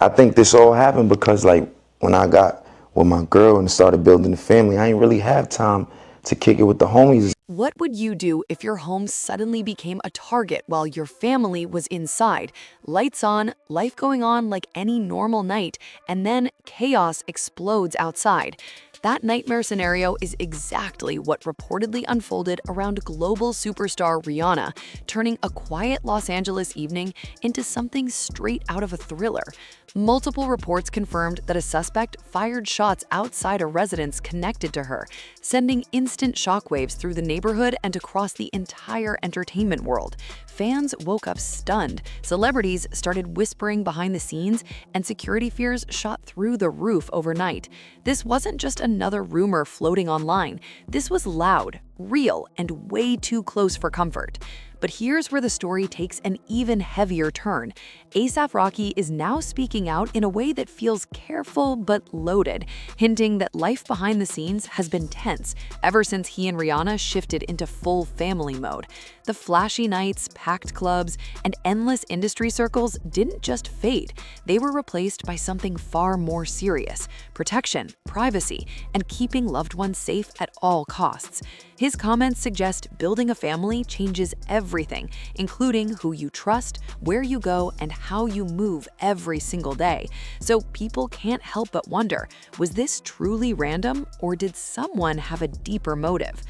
I think this all happened because like when I got with my girl and started building the family, I ain't really have time to kick it with the homies. What would you do if your home suddenly became a target while your family was inside? Lights on, life going on like any normal night, and then chaos explodes outside. That nightmare scenario is exactly what reportedly unfolded around global superstar Rihanna, turning a quiet Los Angeles evening into something straight out of a thriller. Multiple reports confirmed that a suspect fired shots outside a residence connected to her, sending instant shockwaves through the neighborhood and across the entire entertainment world. Fans woke up stunned, celebrities started whispering behind the scenes, and security fears shot through the roof overnight. This wasn't just another rumor floating online. This was loud, real, and way too close for comfort. But here's where the story takes an even heavier turn. A$AP Rocky is now speaking out in a way that feels careful but loaded, hinting that life behind the scenes has been tense ever since he and Rihanna shifted into full family mode. The flashy nights, packed clubs, and endless industry circles didn't just fade. They were replaced by something far more serious: protection, privacy, and keeping loved ones safe at all costs. His comments suggest building a family changes everything, including who you trust, where you go, and how you move every single day. So people can't help but wonder, was this truly random, or did someone have a deeper motive?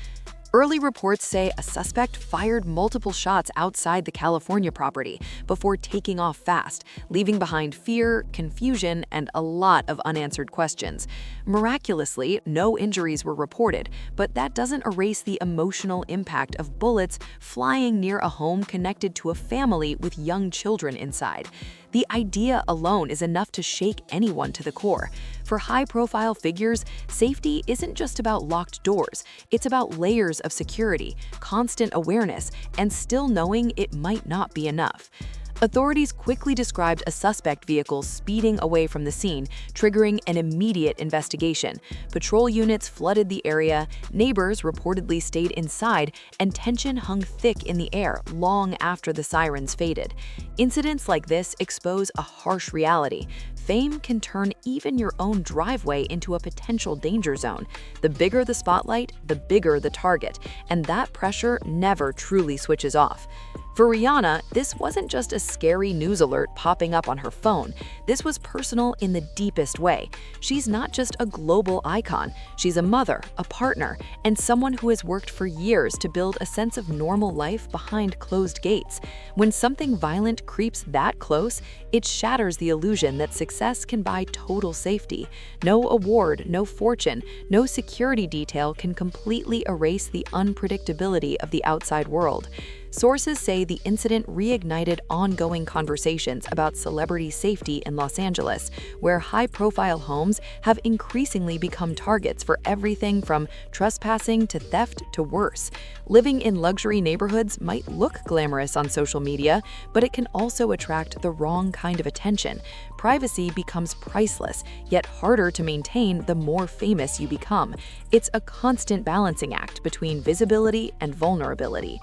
Early reports say a suspect fired multiple shots outside the California property before taking off fast, leaving behind fear, confusion, and a lot of unanswered questions. Miraculously, no injuries were reported, but that doesn't erase the emotional impact of bullets flying near a home connected to a family with young children inside. The idea alone is enough to shake anyone to the core. For high-profile figures, safety isn't just about locked doors. It's about layers of security, constant awareness, and still knowing it might not be enough. Authorities quickly described a suspect vehicle speeding away from the scene, triggering an immediate investigation. Patrol units flooded the area, neighbors reportedly stayed inside, and tension hung thick in the air long after the sirens faded. Incidents like this expose a harsh reality. Fame can turn even your own driveway into a potential danger zone. The bigger the spotlight, the bigger the target, and that pressure never truly switches off. For Rihanna, this wasn't just a scary news alert popping up on her phone. This was personal in the deepest way. She's not just a global icon. She's a mother, a partner, and someone who has worked for years to build a sense of normal life behind closed gates. When something violent creeps that close, it shatters the illusion that success can buy total safety. No award, no fortune, no security detail can completely erase the unpredictability of the outside world. Sources say the incident reignited ongoing conversations about celebrity safety in Los Angeles, where high-profile homes have increasingly become targets for everything from trespassing to theft to worse. Living in luxury neighborhoods might look glamorous on social media, but it can also attract the wrong kind of attention. Privacy becomes priceless, yet harder to maintain the more famous you become. It's a constant balancing act between visibility and vulnerability.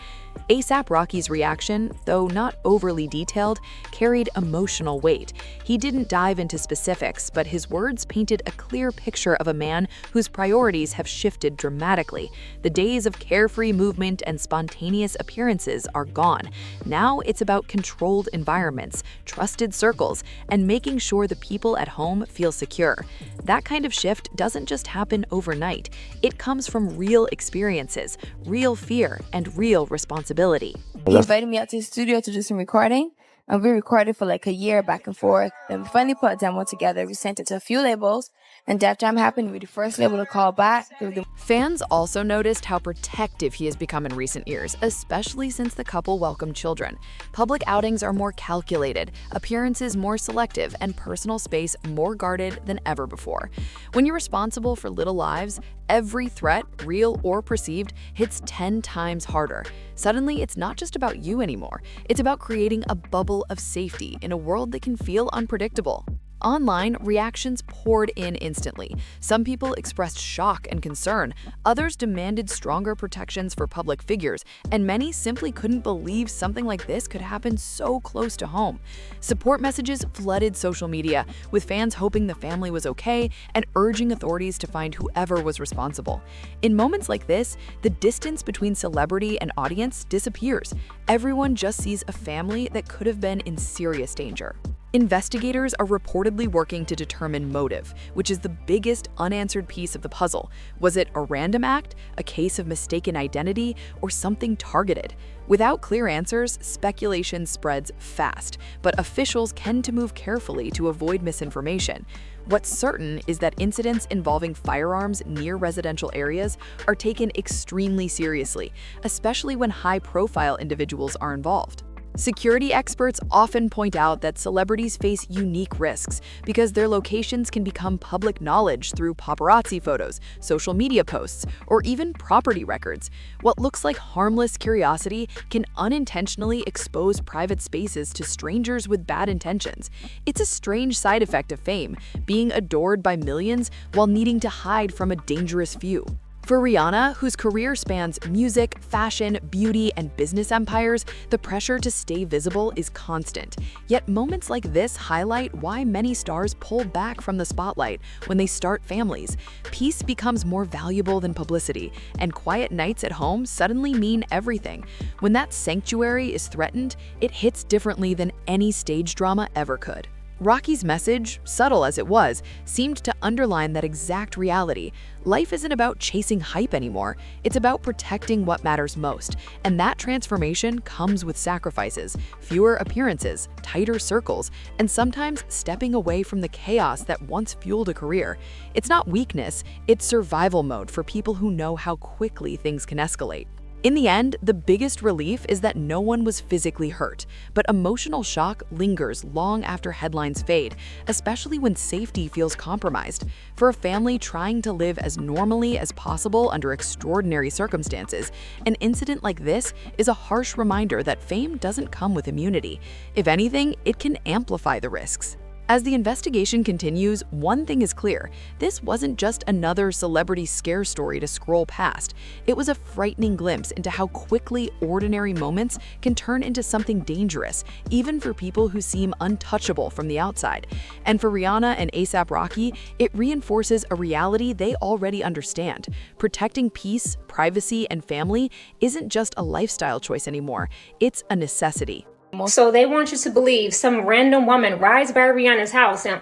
A$AP Rocky's reaction, though not overly detailed, carried emotional weight. He didn't dive into specifics, but his words painted a clear picture of a man whose priorities have shifted dramatically. The days of carefree movement and spontaneous appearances are gone. Now it's about controlled environments, trusted circles, and making sure the people at home feel secure. That kind of shift doesn't just happen overnight. It comes from real experiences, real fear, and real responsibility. He invited me out to his studio to do some recording, and we recorded for like a year back and forth. Then we finally put a demo together. We sent it to a few labels, and Def Jam happened to be the first label to call back. Fans also noticed how protective he has become in recent years, especially since the couple welcomed children. Public outings are more calculated, appearances more selective, and personal space more guarded than ever before. When you're responsible for little lives, every threat, real or perceived, hits 10 times harder. Suddenly, it's not just about you anymore. It's about creating a bubble of safety in a world that can feel unpredictable. Online, reactions poured in instantly. Some people expressed shock and concern, others demanded stronger protections for public figures, and many simply couldn't believe something like this could happen so close to home. Support messages flooded social media, with fans hoping the family was okay and urging authorities to find whoever was responsible. In moments like this, the distance between celebrity and audience disappears. Everyone just sees a family that could have been in serious danger. Investigators are reportedly working to determine motive, which is the biggest unanswered piece of the puzzle. Was it a random act, a case of mistaken identity, or something targeted? Without clear answers, speculation spreads fast, but officials tend to move carefully to avoid misinformation. What's certain is that incidents involving firearms near residential areas are taken extremely seriously, especially when high-profile individuals are involved. Security experts often point out that celebrities face unique risks because their locations can become public knowledge through paparazzi photos, social media posts, or even property records. What looks like harmless curiosity can unintentionally expose private spaces to strangers with bad intentions. It's a strange side effect of fame, being adored by millions while needing to hide from a dangerous few. For Rihanna, whose career spans music, fashion, beauty, and business empires, the pressure to stay visible is constant. Yet moments like this highlight why many stars pull back from the spotlight when they start families. Peace becomes more valuable than publicity, and quiet nights at home suddenly mean everything. When that sanctuary is threatened, it hits differently than any stage drama ever could. Rocky's message, subtle as it was, seemed to underline that exact reality. Life isn't about chasing hype anymore, it's about protecting what matters most, and that transformation comes with sacrifices, fewer appearances, tighter circles, and sometimes stepping away from the chaos that once fueled a career. It's not weakness, it's survival mode for people who know how quickly things can escalate. In the end, the biggest relief is that no one was physically hurt, but emotional shock lingers long after headlines fade, especially when safety feels compromised. For a family trying to live as normally as possible under extraordinary circumstances, an incident like this is a harsh reminder that fame doesn't come with immunity. If anything, it can amplify the risks. As the investigation continues, one thing is clear. This wasn't just another celebrity scare story to scroll past. It was a frightening glimpse into how quickly ordinary moments can turn into something dangerous, even for people who seem untouchable from the outside. And for Rihanna and A$AP Rocky, it reinforces a reality they already understand. Protecting peace, privacy, and family isn't just a lifestyle choice anymore. It's a necessity. So they want you to believe some random woman rides by Rihanna's house and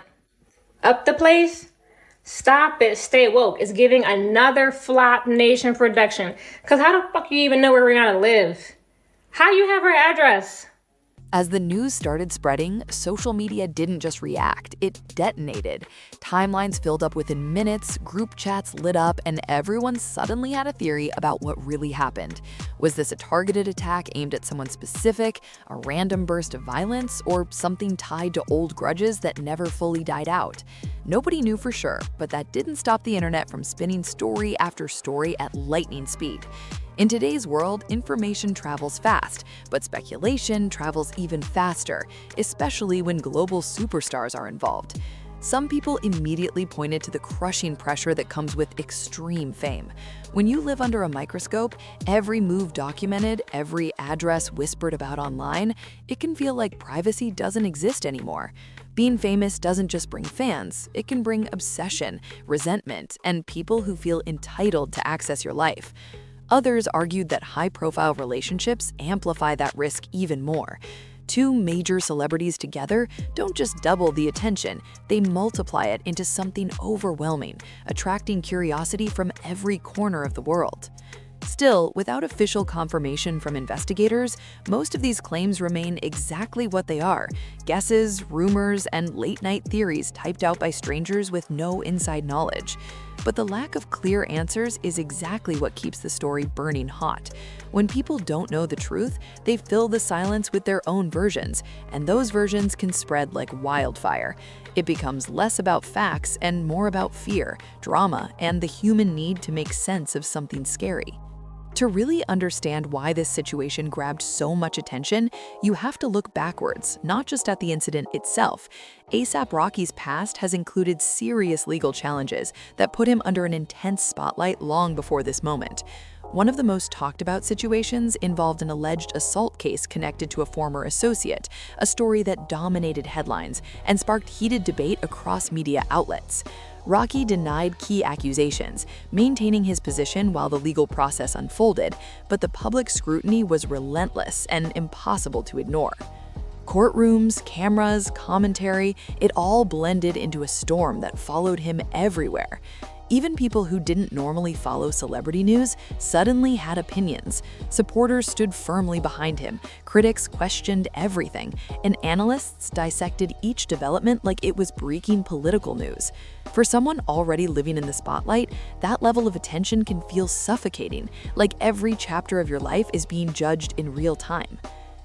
up the place? Stop it. Stay woke. It's giving another flop nation production. Because how the fuck you even know where Rihanna lives? How you have her address? As the news started spreading, social media didn't just react, it detonated. Timelines filled up within minutes, group chats lit up, and everyone suddenly had a theory about what really happened. Was this a targeted attack aimed at someone specific, a random burst of violence, or something tied to old grudges that never fully died out? Nobody knew for sure, but that didn't stop the internet from spinning story after story at lightning speed. In today's world, information travels fast, but speculation travels even faster, especially when global superstars are involved. Some people immediately pointed to the crushing pressure that comes with extreme fame. When you live under a microscope, every move documented, every address whispered about online, it can feel like privacy doesn't exist anymore. Being famous doesn't just bring fans, it can bring obsession, resentment, and people who feel entitled to access your life. Others argued that high-profile relationships amplify that risk even more. Two major celebrities together don't just double the attention, they multiply it into something overwhelming, attracting curiosity from every corner of the world. Still, without official confirmation from investigators, most of these claims remain exactly what they are: guesses, rumors, and late-night theories typed out by strangers with no inside knowledge. But the lack of clear answers is exactly what keeps the story burning hot. When people don't know the truth, they fill the silence with their own versions, and those versions can spread like wildfire. It becomes less about facts and more about fear, drama, and the human need to make sense of something scary. To really understand why this situation grabbed so much attention, you have to look backwards, not just at the incident itself. A$AP Rocky's past has included serious legal challenges that put him under an intense spotlight long before this moment. One of the most talked about situations involved an alleged assault case connected to a former associate, a story that dominated headlines and sparked heated debate across media outlets. Rocky denied key accusations, maintaining his position while the legal process unfolded, but the public scrutiny was relentless and impossible to ignore. Courtrooms, cameras, commentary, it all blended into a storm that followed him everywhere. Even people who didn't normally follow celebrity news suddenly had opinions. Supporters stood firmly behind him, critics questioned everything, and analysts dissected each development like it was breaking political news. For someone already living in the spotlight, that level of attention can feel suffocating, like every chapter of your life is being judged in real time.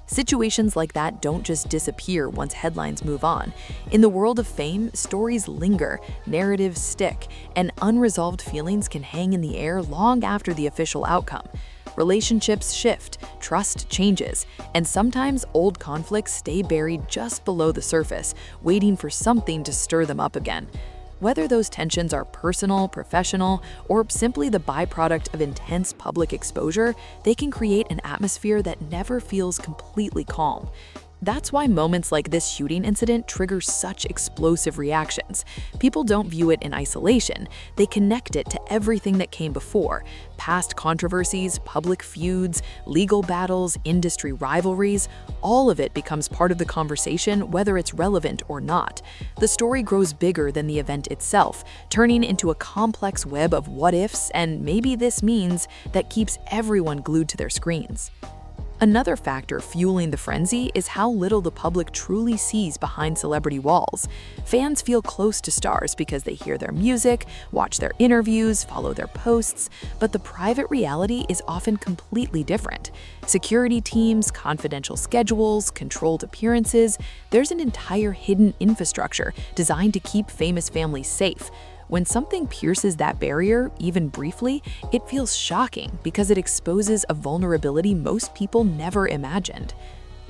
Situations like that don't just disappear once headlines move on. In the world of fame, stories linger, narratives stick, and unresolved feelings can hang in the air long after the official outcome. Relationships shift, trust changes, and sometimes old conflicts stay buried just below the surface, waiting for something to stir them up again. Whether those tensions are personal, professional, or simply the byproduct of intense public exposure, they can create an atmosphere that never feels completely calm. That's why moments like this shooting incident trigger such explosive reactions. People don't view it in isolation. They connect it to everything that came before: past controversies, public feuds, legal battles, industry rivalries. All of it becomes part of the conversation, whether it's relevant or not. The story grows bigger than the event itself, turning into a complex web of what-ifs and maybe this means that keeps everyone glued to their screens. Another factor fueling the frenzy is how little the public truly sees behind celebrity walls. Fans feel close to stars because they hear their music, watch their interviews, follow their posts, but the private reality is often completely different. Security teams, confidential schedules, controlled appearances, there's an entire hidden infrastructure designed to keep famous families safe. When something pierces that barrier, even briefly, it feels shocking because it exposes a vulnerability most people never imagined.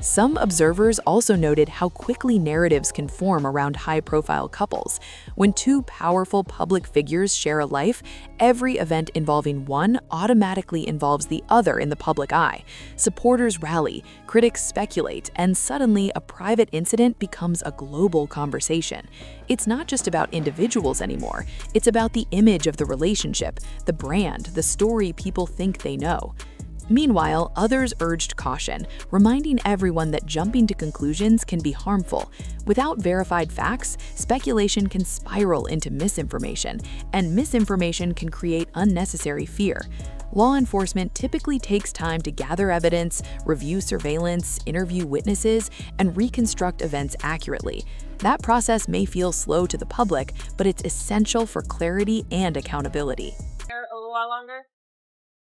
Some observers also noted how quickly narratives can form around high-profile couples. When two powerful public figures share a life, every event involving one automatically involves the other in the public eye. Supporters rally, critics speculate, and suddenly a private incident becomes a global conversation. It's not just about individuals anymore. It's about the image of the relationship, the brand, the story people think they know. Meanwhile, others urged caution, reminding everyone that jumping to conclusions can be harmful. Without verified facts, speculation can spiral into misinformation, and misinformation can create unnecessary fear. Law enforcement typically takes time to gather evidence, review surveillance, interview witnesses, and reconstruct events accurately. That process may feel slow to the public, but it's essential for clarity and accountability. A little while longer?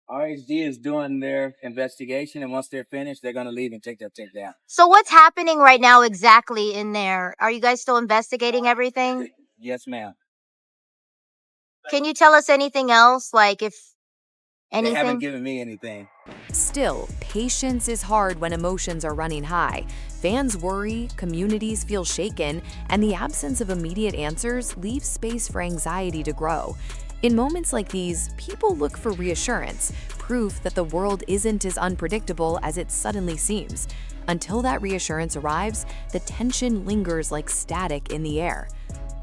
RHD is doing their investigation, and once they're finished, they're going to leave and take their tape down. So what's happening right now exactly in there? Are you guys still investigating everything? Yes, ma'am. Can you tell us anything else? Like if anything? They haven't given me anything. Still, patience is hard when emotions are running high. Fans worry, communities feel shaken, and the absence of immediate answers leaves space for anxiety to grow. In moments like these, people look for reassurance, proof that the world isn't as unpredictable as it suddenly seems. Until that reassurance arrives, the tension lingers like static in the air.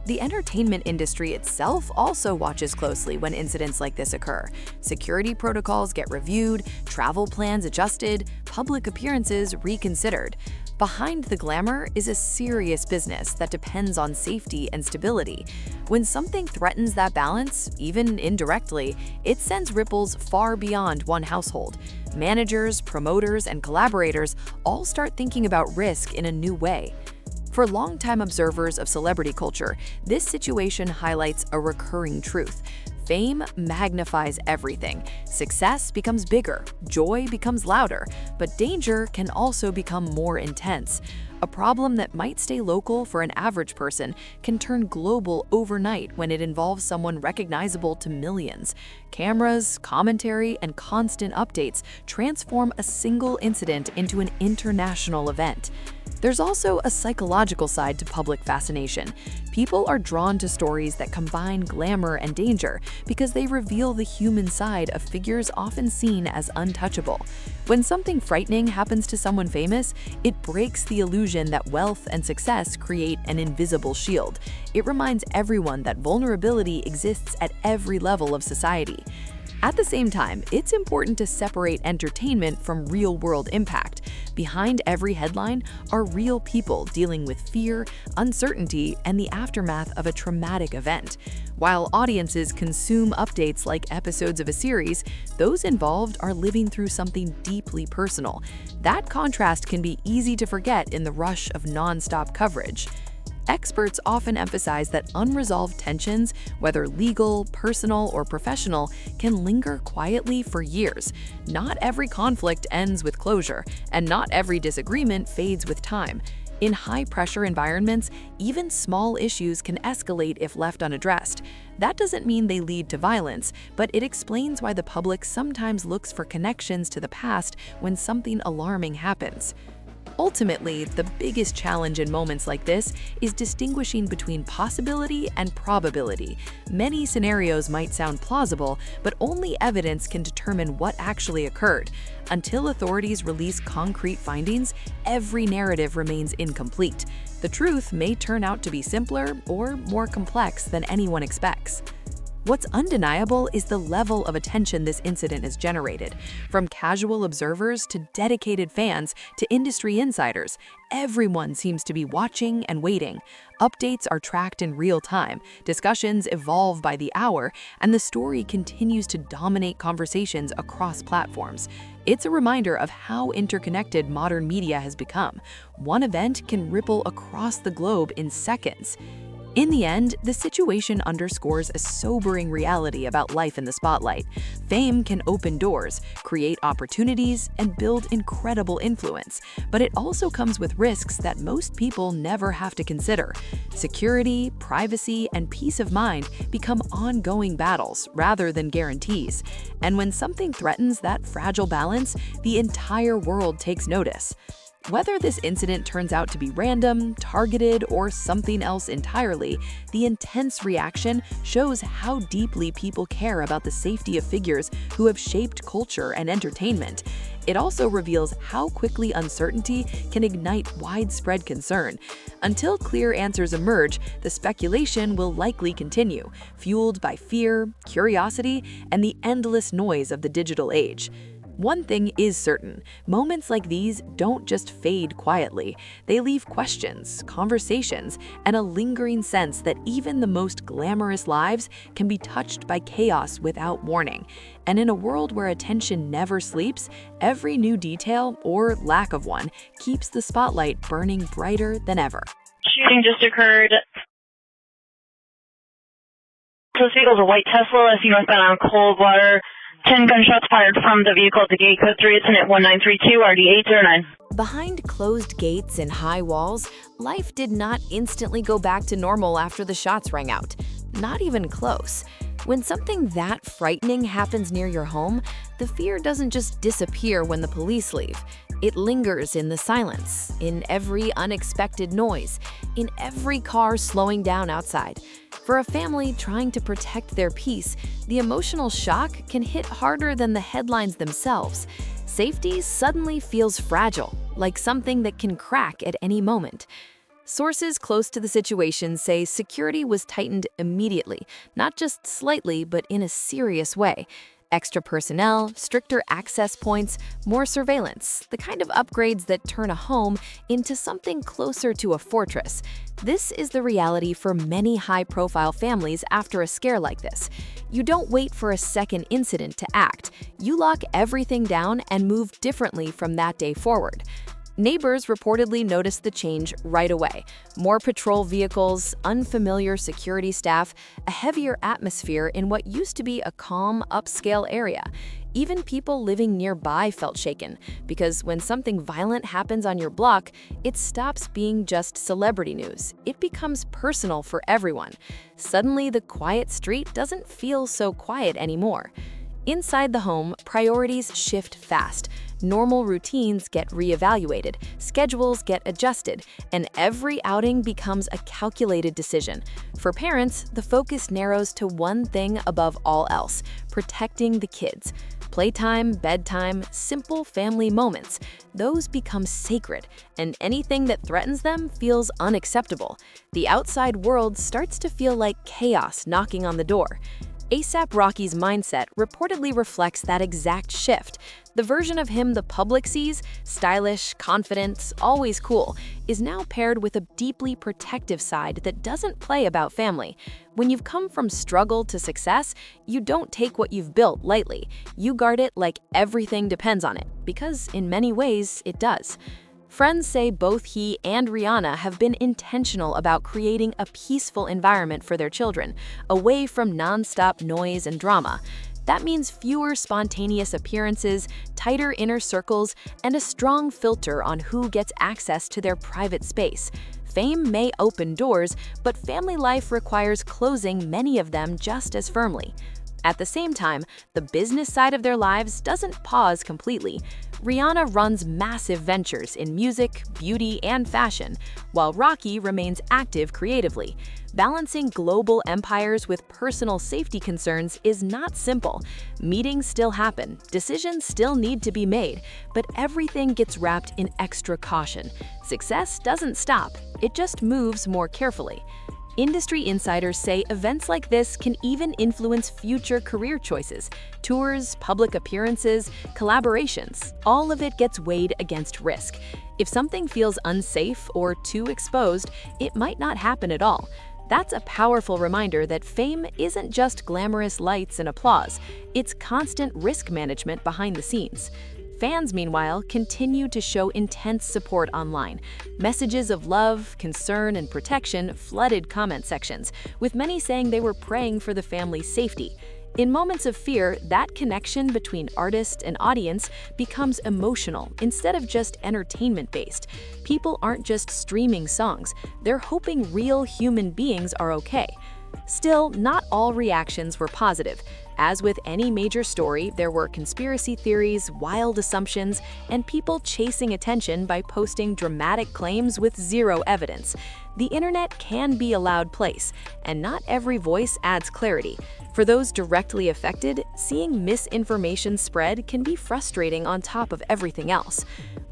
The entertainment industry itself also watches closely when incidents like this occur. Security protocols get reviewed, travel plans adjusted, public appearances reconsidered. Behind the glamour is a serious business that depends on safety and stability. When something threatens that balance, even indirectly, it sends ripples far beyond one household. Managers, promoters, and collaborators all start thinking about risk in a new way. For longtime observers of celebrity culture, this situation highlights a recurring truth. Fame magnifies everything. Success becomes bigger, joy becomes louder, but danger can also become more intense. A problem that might stay local for an average person can turn global overnight when it involves someone recognizable to millions. Cameras, commentary, and constant updates transform a single incident into an international event. There's also a psychological side to public fascination. People are drawn to stories that combine glamour and danger because they reveal the human side of figures often seen as untouchable. When something frightening happens to someone famous, it breaks the illusion that wealth and success create an invisible shield. It reminds everyone that vulnerability exists at every level of society. At the same time, it's important to separate entertainment from real-world impact. Behind every headline are real people dealing with fear, uncertainty, and the aftermath of a traumatic event. While audiences consume updates like episodes of a series, those involved are living through something deeply personal. That contrast can be easy to forget in the rush of non-stop coverage. Experts often emphasize that unresolved tensions, whether legal, personal, or professional, can linger quietly for years. Not every conflict ends with closure, and not every disagreement fades with time. In high-pressure environments, even small issues can escalate if left unaddressed. That doesn't mean they lead to violence, but it explains why the public sometimes looks for connections to the past when something alarming happens. Ultimately, the biggest challenge in moments like this is distinguishing between possibility and probability. Many scenarios might sound plausible, but only evidence can determine what actually occurred. Until authorities release concrete findings, every narrative remains incomplete. The truth may turn out to be simpler or more complex than anyone expects. What's undeniable is the level of attention this incident has generated. From casual observers to dedicated fans to industry insiders, everyone seems to be watching and waiting. Updates are tracked in real time, discussions evolve by the hour, and the story continues to dominate conversations across platforms. It's a reminder of how interconnected modern media has become. One event can ripple across the globe in seconds. In the end, the situation underscores a sobering reality about life in the spotlight. Fame can open doors, create opportunities, and build incredible influence, but it also comes with risks that most people never have to consider. Security, privacy, and peace of mind become ongoing battles rather than guarantees. And when something threatens that fragile balance, the entire world takes notice. Whether this incident turns out to be random, targeted, or something else entirely, the intense reaction shows how deeply people care about the safety of figures who have shaped culture and entertainment. It also reveals how quickly uncertainty can ignite widespread concern. Until clear answers emerge, the speculation will likely continue, fueled by fear, curiosity, and the endless noise of the digital age. One thing is certain, moments like these don't just fade quietly. They leave questions, conversations, and a lingering sense that even the most glamorous lives can be touched by chaos without warning. And in a world where attention never sleeps, every new detail, or lack of one, keeps the spotlight burning brighter than ever. Shooting just occurred. So this vehicle is a white Tesla, SC northbound on Coldwater. 10 gunshots fired from the vehicle to gate code 3. It's in at 1932, RD 809. Behind closed gates and high walls, life did not instantly go back to normal after the shots rang out. Not even close. When something that frightening happens near your home, the fear doesn't just disappear when the police leave. It lingers in the silence, in every unexpected noise, in every car slowing down outside. For a family trying to protect their peace, the emotional shock can hit harder than the headlines themselves. Safety suddenly feels fragile, like something that can crack at any moment. Sources close to the situation say security was tightened immediately, not just slightly, but in a serious way. Extra personnel, stricter access points, more surveillance, the kind of upgrades that turn a home into something closer to a fortress. This is the reality for many high-profile families after a scare like this. You don't wait for a second incident to act. You lock everything down and move differently from that day forward. Neighbors reportedly noticed the change right away. More patrol vehicles, unfamiliar security staff, a heavier atmosphere in what used to be a calm, upscale area. Even people living nearby felt shaken, because when something violent happens on your block, it stops being just celebrity news. It becomes personal for everyone. Suddenly, the quiet street doesn't feel so quiet anymore. Inside the home, priorities shift fast. Normal routines get reevaluated, schedules get adjusted, and every outing becomes a calculated decision. For parents, the focus narrows to one thing above all else: protecting the kids. Playtime, bedtime, simple family moments, those become sacred, and anything that threatens them feels unacceptable. The outside world starts to feel like chaos knocking on the door. A$AP Rocky's mindset reportedly reflects that exact shift. The version of him the public sees, stylish, confident, always cool, is now paired with a deeply protective side that doesn't play about family. When you've come from struggle to success, you don't take what you've built lightly. You guard it like everything depends on it, because in many ways, it does. Friends say both he and Rihanna have been intentional about creating a peaceful environment for their children, away from nonstop noise and drama. That means fewer spontaneous appearances, tighter inner circles, and a strong filter on who gets access to their private space. Fame may open doors, but family life requires closing many of them just as firmly. At the same time, the business side of their lives doesn't pause completely. Rihanna runs massive ventures in music, beauty, and fashion, while Rocky remains active creatively. Balancing global empires with personal safety concerns is not simple. Meetings still happen, decisions still need to be made, but everything gets wrapped in extra caution. Success doesn't stop, it just moves more carefully. Industry insiders say events like this can even influence future career choices. Tours, public appearances, collaborations, all of it gets weighed against risk. If something feels unsafe or too exposed, it might not happen at all. That's a powerful reminder that fame isn't just glamorous lights and applause, it's constant risk management behind the scenes. Fans, meanwhile, continue to show intense support online. Messages of love, concern, and protection flooded comment sections, with many saying they were praying for the family's safety. In moments of fear, that connection between artist and audience becomes emotional instead of just entertainment-based. People aren't just streaming songs, they're hoping real human beings are okay. Still, not all reactions were positive. As with any major story, there were conspiracy theories, wild assumptions, and people chasing attention by posting dramatic claims with zero evidence. The internet can be a loud place, and not every voice adds clarity. For those directly affected, seeing misinformation spread can be frustrating on top of everything else.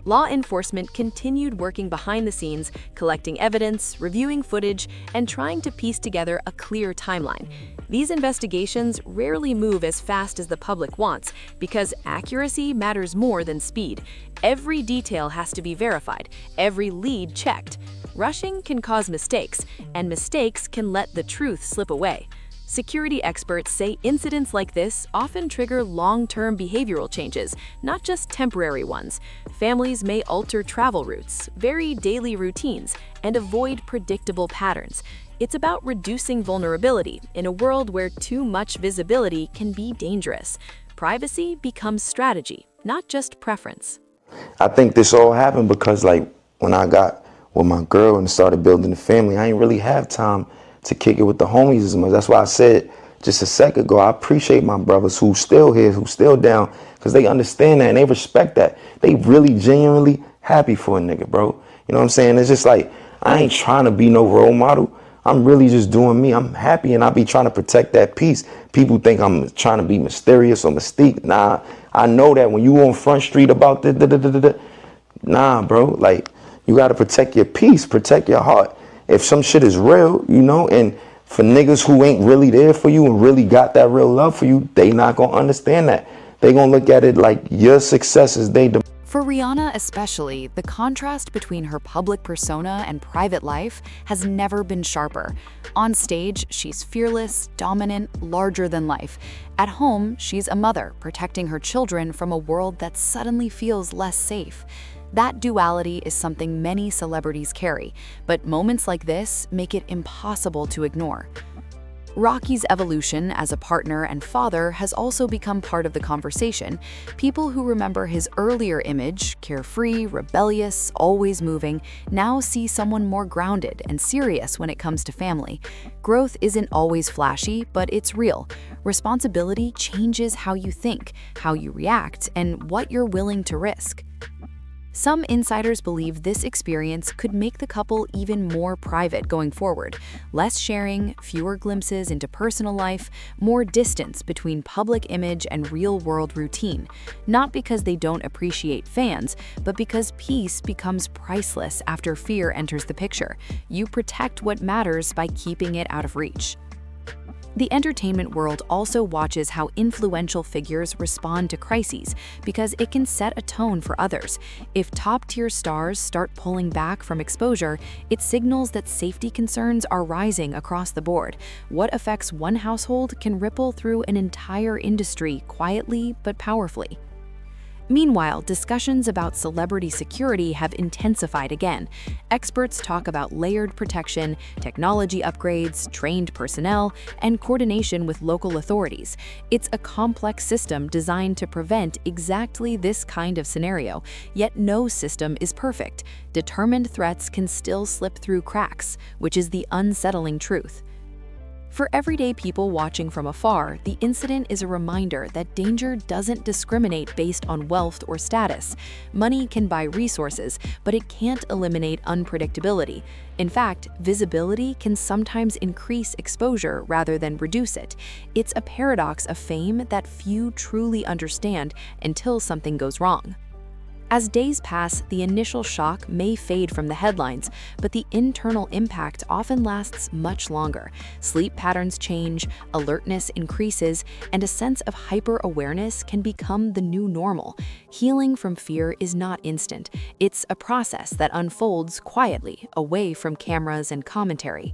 Law enforcement continued working behind the scenes, collecting evidence, reviewing footage, and trying to piece together a clear timeline. These investigations rarely move as fast as the public wants, because accuracy matters more than speed. Every detail has to be verified, every lead checked. Rushing can cause mistakes, and mistakes can let the truth slip away. Security experts say incidents like this often trigger long-term behavioral changes, not just temporary ones. Families may alter travel routes, vary daily routines, and avoid predictable patterns. It's about reducing vulnerability in a world where too much visibility can be dangerous. Privacy becomes strategy, not just preference. I think this all happened because like when I got with my girl and started building a family, I ain't really have time to kick it with the homies as much. That's why I said just a second ago, I appreciate my brothers who's still here, who's still down, because they understand that and they respect that. They really genuinely happy for a nigga, bro. You know what I'm saying? It's just like, I ain't trying to be no role model. I'm really just doing me. I'm happy and I be trying to protect that peace. People think I'm trying to be mysterious or mystique. Nah, I know that when you on Front Street about nah, bro, like you got to protect your peace, protect your heart. If some shit is real, you know, and for niggas who ain't really there for you and really got that real love for you, they not gonna understand that. They gonna look at it like your success is they. For Rihanna especially, the contrast between her public persona and private life has never been sharper. On stage, she's fearless, dominant, larger than life. At home, she's a mother, protecting her children from a world that suddenly feels less safe. That duality is something many celebrities carry, but moments like this make it impossible to ignore. Rocky's evolution as a partner and father has also become part of the conversation. People who remember his earlier image, carefree, rebellious, always moving, now see someone more grounded and serious when it comes to family. Growth isn't always flashy, but it's real. Responsibility changes how you think, how you react, and what you're willing to risk. Some insiders believe this experience could make the couple even more private going forward. Less sharing, fewer glimpses into personal life, more distance between public image and real-world routine. Not because they don't appreciate fans, but because peace becomes priceless after fear enters the picture. You protect what matters by keeping it out of reach. The entertainment world also watches how influential figures respond to crises because it can set a tone for others. If top-tier stars start pulling back from exposure, it signals that safety concerns are rising across the board. What affects one household can ripple through an entire industry quietly but powerfully. Meanwhile, discussions about celebrity security have intensified again. Experts talk about layered protection, technology upgrades, trained personnel, and coordination with local authorities. It's a complex system designed to prevent exactly this kind of scenario, yet no system is perfect. Determined threats can still slip through cracks, which is the unsettling truth. For everyday people watching from afar, the incident is a reminder that danger doesn't discriminate based on wealth or status. Money can buy resources, but it can't eliminate unpredictability. In fact, visibility can sometimes increase exposure rather than reduce it. It's a paradox of fame that few truly understand until something goes wrong. As days pass, the initial shock may fade from the headlines, but the internal impact often lasts much longer. Sleep patterns change, alertness increases, and a sense of hyper-awareness can become the new normal. Healing from fear is not instant. It's a process that unfolds quietly, away from cameras and commentary.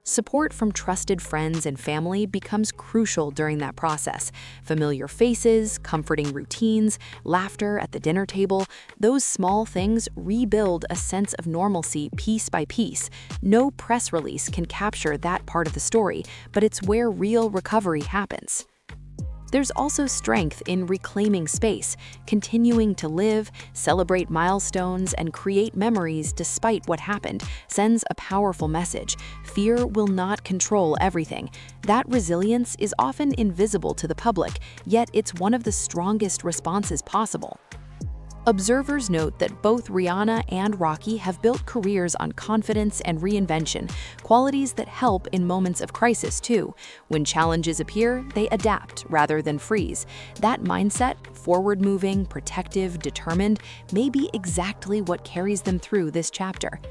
Support from trusted friends and family becomes crucial during that process. Familiar faces, comforting routines, laughter at the dinner table, those small things rebuild a sense of normalcy piece by piece. No press release can capture that part of the story, but it's where real recovery happens. There's also strength in reclaiming space, continuing to live, celebrate milestones, and create memories despite what happened sends a powerful message. Fear will not control everything. That resilience is often invisible to the public, yet it's one of the strongest responses possible. Observers note that both Rihanna and Rocky have built careers on confidence and reinvention, qualities that help in moments of crisis too. When challenges appear, they adapt rather than freeze. That mindset, forward-moving, protective, determined, may be exactly what carries them through this chapter.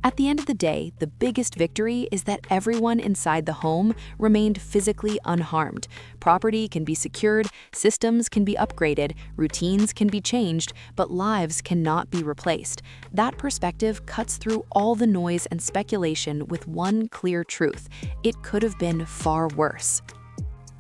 At the end of the day, the biggest victory is that everyone inside the home remained physically unharmed. Property can be secured, systems can be upgraded, routines can be changed, but lives cannot be replaced. That perspective cuts through all the noise and speculation with one clear truth: it could have been far worse.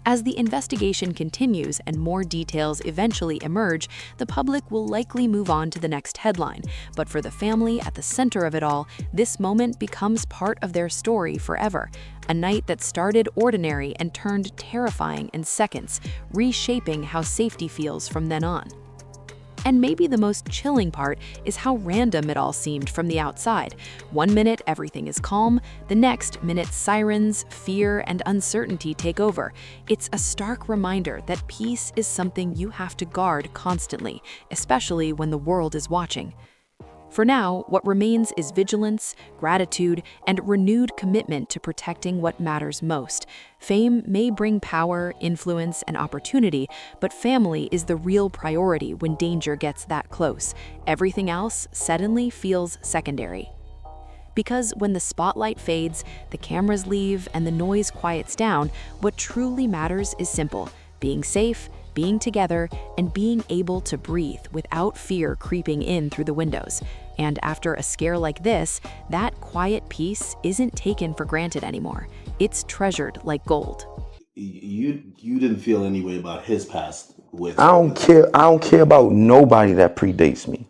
As the investigation continues and more details eventually emerge, the public will likely move on to the next headline. But for the family at the center of it all, this moment becomes part of their story forever. A night that started ordinary and turned terrifying in seconds, reshaping how safety feels from then on. And maybe the most chilling part is how random it all seemed from the outside. One minute everything is calm, the next minute sirens, fear, and uncertainty take over. It's a stark reminder that peace is something you have to guard constantly, especially when the world is watching. For now, what remains is vigilance, gratitude, and renewed commitment to protecting what matters most. Fame may bring power, influence, and opportunity, but family is the real priority when danger gets that close. Everything else suddenly feels secondary. Because when the spotlight fades, the cameras leave, and the noise quiets down, what truly matters is simple: being safe, being together, and being able to breathe without fear creeping in through the windows. And after a scare like this, that quiet peace isn't taken for granted anymore. It's treasured like gold. You didn't feel any way about his past with I don't care. I don't care about nobody that predates me.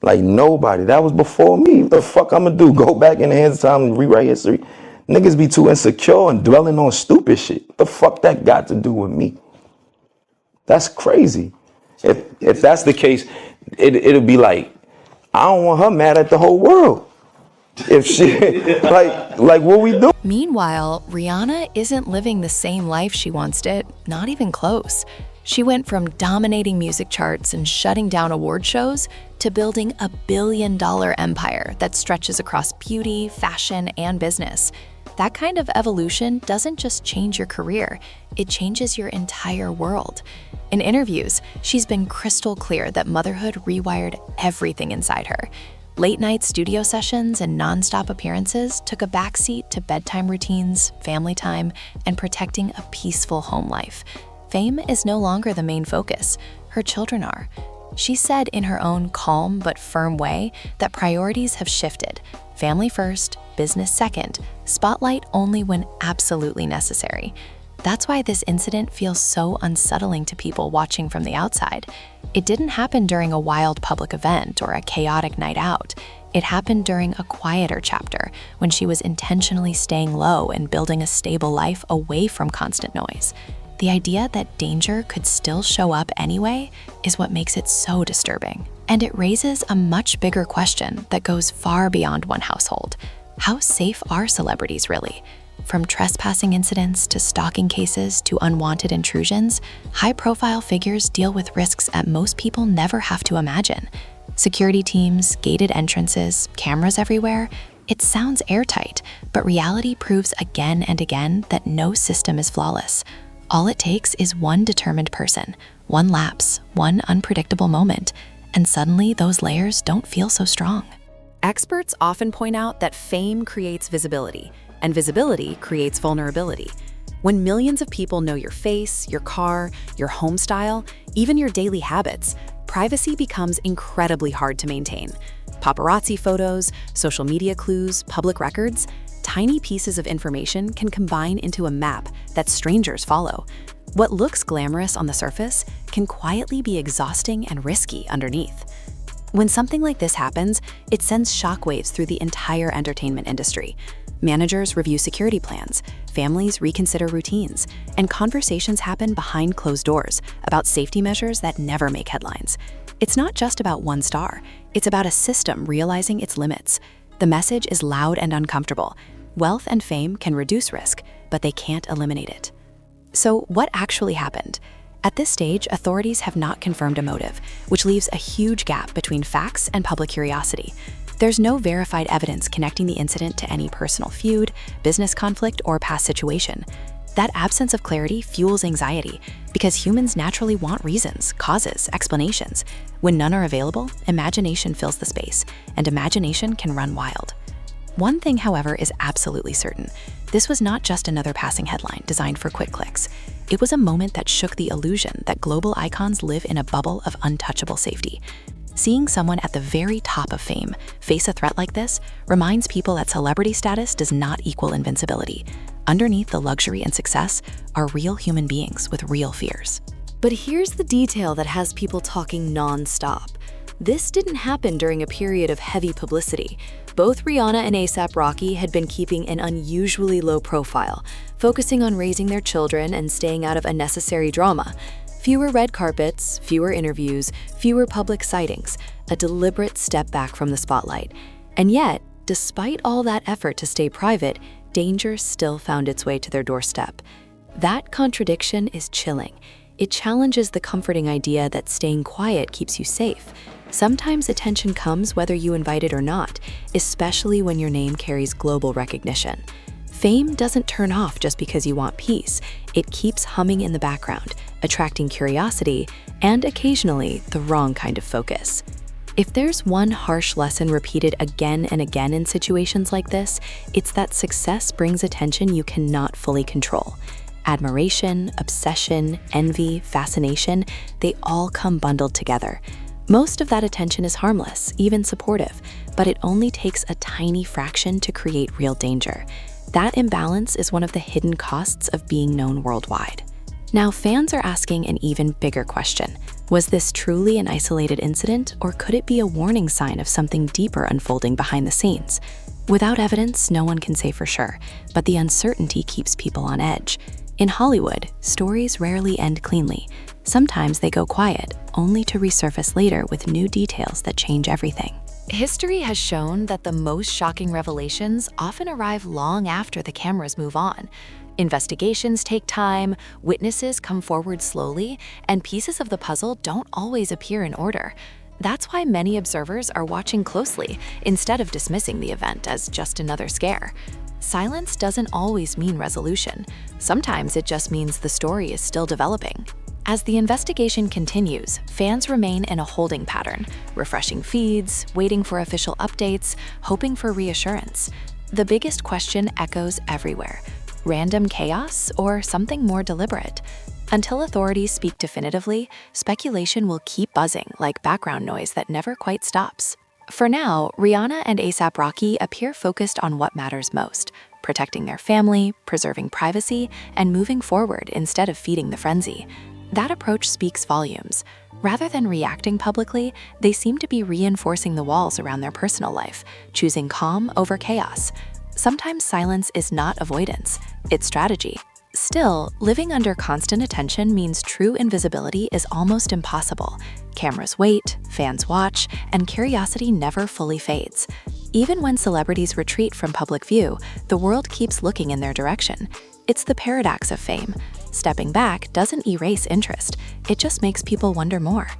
Like, nobody. That was before me. What the fuck I'm gonna do? Go back in the hands of time and rewrite history? Niggas be too insecure and dwelling on stupid shit. What the fuck that got to do with me? That's crazy. If that's the case, it'll be like, I don't want her mad at the whole world. If she, like what we do? Meanwhile, Rihanna isn't living the same life she once did, not even close. She went from dominating music charts and shutting down award shows to building a billion-dollar empire that stretches across beauty, fashion, and business. That kind of evolution doesn't just change your career, it changes your entire world. In interviews, she's been crystal clear that motherhood rewired everything inside her. Late-night studio sessions and non-stop appearances took a backseat to bedtime routines, family time, and protecting a peaceful home life. Fame is no longer the main focus. Her children are. She said in her own calm but firm way that priorities have shifted. Family first, business second, spotlight only when absolutely necessary. That's why this incident feels so unsettling to people watching from the outside. It didn't happen during a wild public event or a chaotic night out. It happened during a quieter chapter, when she was intentionally staying low and building a stable life away from constant noise. The idea that danger could still show up anyway is what makes it so disturbing. And it raises a much bigger question that goes far beyond one household. How safe are celebrities really? From trespassing incidents to stalking cases to unwanted intrusions, high-profile figures deal with risks that most people never have to imagine. Security teams, gated entrances, cameras everywhere. It sounds airtight, but reality proves again and again that no system is flawless. All it takes is one determined person, one lapse, one unpredictable moment, and suddenly those layers don't feel so strong. Experts often point out that fame creates visibility, and visibility creates vulnerability. When millions of people know your face, your car, your home style, even your daily habits, privacy becomes incredibly hard to maintain. Paparazzi photos, social media clues, public records, tiny pieces of information can combine into a map that strangers follow. What looks glamorous on the surface can quietly be exhausting and risky underneath. When something like this happens, it sends shockwaves through the entire entertainment industry. Managers review security plans, families reconsider routines, and conversations happen behind closed doors about safety measures that never make headlines. It's not just about one star, it's about a system realizing its limits. The message is loud and uncomfortable. Wealth and fame can reduce risk, but they can't eliminate it. So what actually happened? At this stage, authorities have not confirmed a motive, which leaves a huge gap between facts and public curiosity. There's no verified evidence connecting the incident to any personal feud, business conflict, or past situation. That absence of clarity fuels anxiety because humans naturally want reasons, causes, explanations. When none are available, imagination fills the space, and imagination can run wild. One thing, however, is absolutely certain. This was not just another passing headline designed for quick clicks. It was a moment that shook the illusion that global icons live in a bubble of untouchable safety. Seeing someone at the very top of fame face a threat like this reminds people that celebrity status does not equal invincibility. Underneath the luxury and success are real human beings with real fears. But here's the detail that has people talking non-stop. This didn't happen during a period of heavy publicity. Both Rihanna and A$AP Rocky had been keeping an unusually low profile, focusing on raising their children and staying out of unnecessary drama. Fewer red carpets, fewer interviews, fewer public sightings, a deliberate step back from the spotlight. And yet, despite all that effort to stay private, danger still found its way to their doorstep. That contradiction is chilling. It challenges the comforting idea that staying quiet keeps you safe. Sometimes attention comes whether you invite it or not, especially when your name carries global recognition. Fame doesn't turn off just because you want peace. It keeps humming in the background, attracting curiosity and occasionally the wrong kind of focus. If there's one harsh lesson repeated again and again in situations like this, it's that success brings attention you cannot fully control. Admiration, obsession, envy, fascination, they all come bundled together. Most of that attention is harmless, even supportive, but it only takes a tiny fraction to create real danger. That imbalance is one of the hidden costs of being known worldwide. Now, fans are asking an even bigger question. Was this truly an isolated incident, or could it be a warning sign of something deeper unfolding behind the scenes? Without evidence, no one can say for sure, but the uncertainty keeps people on edge. In Hollywood, stories rarely end cleanly. Sometimes they go quiet, only to resurface later with new details that change everything. History has shown that the most shocking revelations often arrive long after the cameras move on. Investigations take time, witnesses come forward slowly, and pieces of the puzzle don't always appear in order. That's why many observers are watching closely instead of dismissing the event as just another scare. Silence doesn't always mean resolution. Sometimes it just means the story is still developing. As the investigation continues, fans remain in a holding pattern, refreshing feeds, waiting for official updates, hoping for reassurance. The biggest question echoes everywhere: random chaos or something more deliberate? Until authorities speak definitively, speculation will keep buzzing like background noise that never quite stops. For now, Rihanna and A$AP Rocky appear focused on what matters most: protecting their family, preserving privacy, and moving forward instead of feeding the frenzy. That approach speaks volumes. Rather than reacting publicly, they seem to be reinforcing the walls around their personal life, choosing calm over chaos. Sometimes silence is not avoidance, it's strategy. Still, living under constant attention means true invisibility is almost impossible. Cameras wait, fans watch, and curiosity never fully fades. Even when celebrities retreat from public view, the world keeps looking in their direction. It's the paradox of fame. Stepping back doesn't erase interest, it just makes people wonder more.